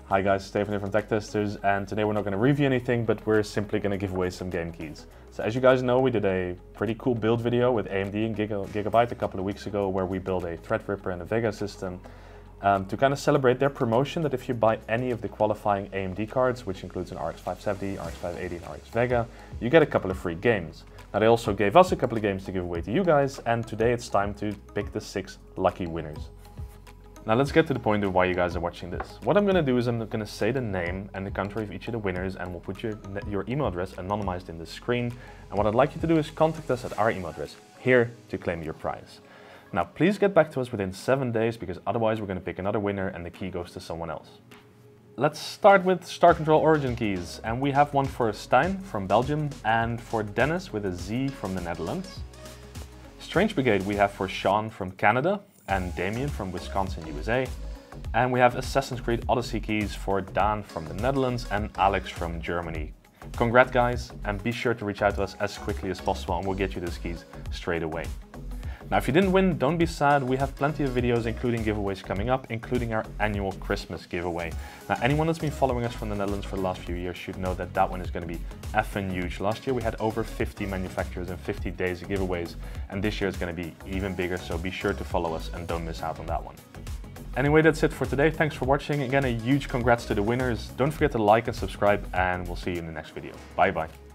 Hi guys, Stefan here from Tech Testers, and today we're not going to review anything, but we're simply going to give away some game keys. So as you guys know, we did a pretty cool build video with AMD and Gigabyte a couple of weeks ago where we built a Threadripper and a VEGA system to kind of celebrate their promotion that if you buy any of the qualifying AMD cards, which includes an RX 570, RX 580 and RX VEGA, you get a couple of free games. Now they also gave us a couple of games to give away to you guys, and today it's time to pick the 6 lucky winners. Now let's get to the point of why you guys are watching this. What I'm going to do is I'm going to say the name and the country of each of the winners, and we'll put your email address anonymized in the screen. And what I'd like you to do is contact us at our email address here to claim your prize. Now please get back to us within 7 days, because otherwise we're going to pick another winner and the key goes to someone else. Let's start with Star Control Origin keys, and we have one for Stijn from Belgium and for Dennis with a Z from the Netherlands. Strange Brigade we have for Sean from Canada and Damien from Wisconsin, USA. And we have Assassin's Creed Odyssey keys for Dan from the Netherlands and Alex from Germany. Congrats guys, and be sure to reach out to us as quickly as possible and we'll get you those keys straight away. Now if you didn't win, don't be sad, we have plenty of videos including giveaways coming up, including our annual Christmas giveaway. Now anyone that's been following us from the Netherlands for the last few years should know that that one is going to be effing huge. Last year we had over 50 manufacturers and 50 days of giveaways, and this year it's going to be even bigger, so be sure to follow us and don't miss out on that one. Anyway, that's it for today. Thanks for watching. Again, a huge congrats to the winners. Don't forget to like and subscribe, and we'll see you in the next video. Bye bye.